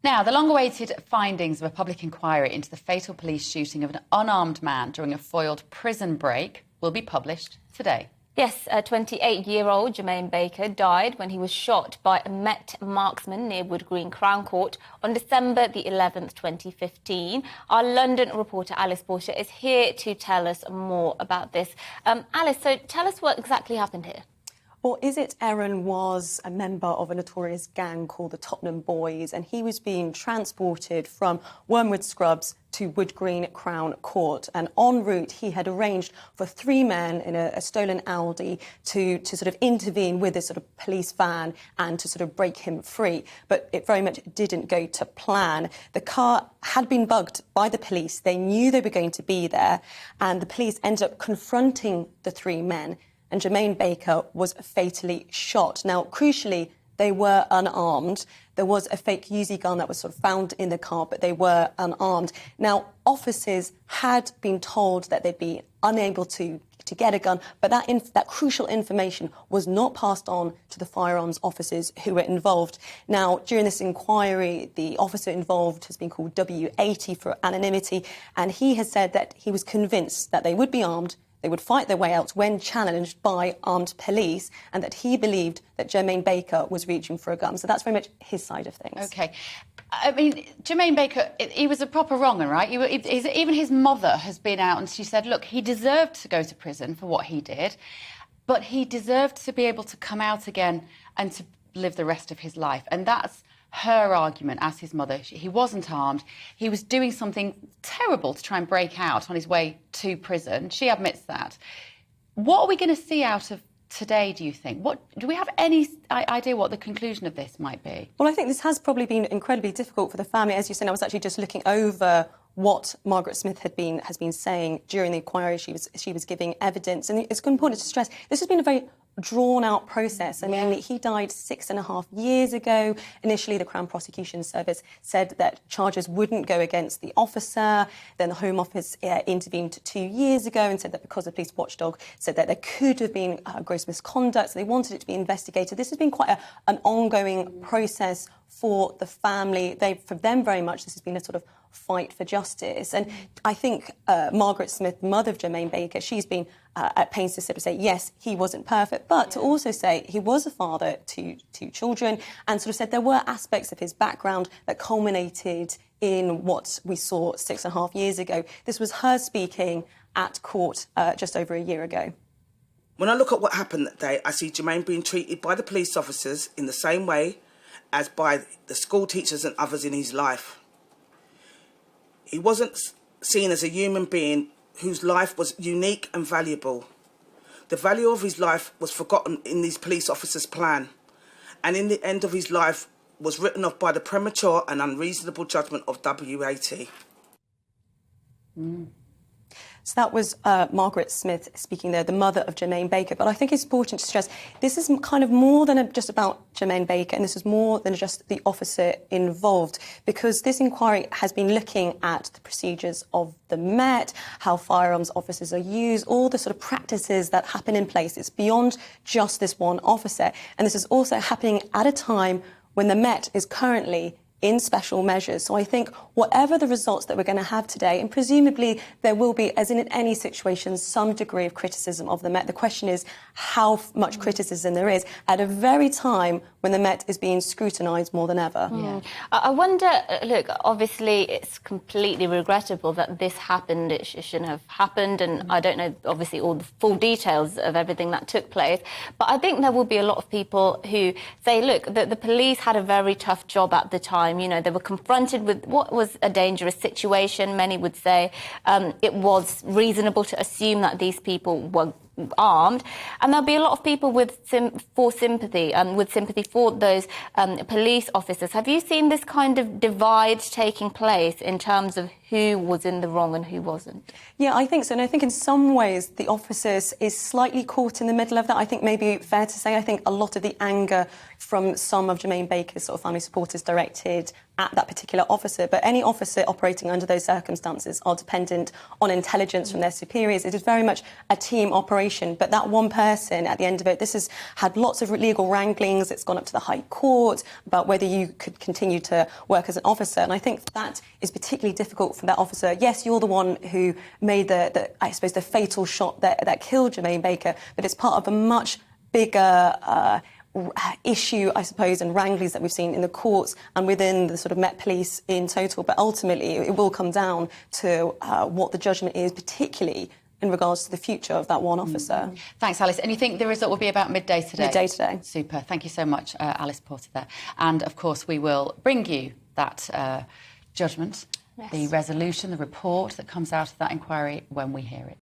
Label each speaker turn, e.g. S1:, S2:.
S1: Now, the long-awaited findings of a public inquiry into the fatal police shooting of an unarmed man during a foiled prison break will be published today.
S2: Yes, a 28-year-old Jermaine Baker died when he was shot by a Met marksman near Wood Green Crown Court on December the 11th, 2015. Our London reporter Alice Porter is here to tell us more about this. Alice, so tell us what exactly happened here.
S3: Well, Aaron was a member of a notorious gang called the Tottenham Boys, and he was being transported from Wormwood Scrubs to Wood Green Crown Court. And en route, he had arranged for 3 men in a stolen Audi to sort of intervene with this sort of police van and to sort of break him free. But it very much didn't go to plan. The car had been bugged by the police. They knew they were going to be there, and the police ended up confronting the 3 men. And Jermaine Baker was fatally shot. Now, crucially, they were unarmed. There was a fake Uzi gun that was sort of found in the car, but they were unarmed. Now, officers had been told that they'd be unable to get a gun, but that crucial information was not passed on to the firearms officers who were involved. Now, during this inquiry, the officer involved has been called W80 for anonymity, and he has said that he was convinced that they would be armed, they would fight their way out when challenged by armed police, and that he believed that Jermaine Baker was reaching for a gun. So that's very much his side of things.
S1: OK. I mean, Jermaine Baker, he was a proper wrong-un, right? Even his mother has been out and she said, look, he deserved to go to prison for what he did, but he deserved to be able to come out again and to live the rest of his life. And that's her argument as his mother. He wasn't armed. He was doing something terrible to try and break out on his way to prison. She admits that. What are we going to see out of today, do you think? Do we have any idea what the conclusion of this might be?
S3: Well, I think this has probably been incredibly difficult for the family. As you said, I was actually just looking over what Margaret Smith has been saying during the inquiry. She was giving evidence, and it's important to stress this has been a very drawn-out process. I mean, he died 6.5 years ago. Initially, the Crown Prosecution Service said that charges wouldn't go against the officer. Then the Home Office intervened 2 years ago and said that because the police watchdog said that there could have been gross misconduct, so they wanted it to be investigated. This has been quite an ongoing process for the family. For them, very much, this has been a sort of fight for justice. And I think Margaret Smith, mother of Jermaine Baker, she's been at pains to sort of say, yes, he wasn't perfect, but to also say he was a father to 2 children, and sort of said there were aspects of his background that culminated in what we saw 6.5 years ago. This was her speaking at court just over a year ago.
S4: When I look at what happened that day, I see Jermaine being treated by the police officers in the same way as by the school teachers and others in his life. He wasn't seen as a human being whose life was unique and valuable. The value of his life was forgotten in these police officers' plan, and in the end of his life was written off by the premature and unreasonable judgment of W80.
S3: So that was Margaret Smith speaking there, the mother of Jermaine Baker. But I think it's important to stress this is kind of more than just about Jermaine Baker, and this is more than just the officer involved, because this inquiry has been looking at the procedures of the Met, how firearms officers are used, all the sort of practices that happen in place. It's beyond just this one officer. And this is also happening at a time when the Met is currently in special measures. So I think whatever the results that we're going to have today, and presumably there will be, as in any situation, some degree of criticism of the Met. The question is how much criticism there is at a very time when the Met is being scrutinised more than ever.
S2: I wonder, look, obviously it's completely regrettable that this happened. It shouldn't have happened, and I don't know, obviously, all the full details of everything that took place. But I think there will be a lot of people who say, look, the police had a very tough job at the time. You know, they were confronted with what was a dangerous situation. Many would say it was reasonable to assume that these people were armed, and there'll be a lot of people with sympathy for those police officers. Have you seen this kind of divide taking place in terms of who was in the wrong and who wasn't?
S3: Yeah, I think so. And I think in some ways the officers is slightly caught in the middle of that. I think maybe fair to say, I think a lot of the anger from some of Jermaine Baker's sort of family supporters directed at that particular officer. But any officer operating under those circumstances are dependent on intelligence from their superiors. It is very much a team operation. But that one person, at the end of it, this has had lots of legal wranglings. It's gone up to the High Court about whether you could continue to work as an officer. And I think that is particularly difficult for that officer. Yes, you're the one who made I suppose, the fatal shot that killed Jermaine Baker, but it's part of a much bigger issue, I suppose, and wranglings that we've seen in the courts and within the sort of Met Police in total. But ultimately, it will come down to what the judgment is, particularly in regards to the future of that one officer.
S1: Thanks, Alice. And you think the result will be about midday today?
S3: Midday today.
S1: Super. Thank you so much, Alice Porter there. And, of course, we will bring you that judgment, the resolution, the report that comes out of that inquiry when we hear it.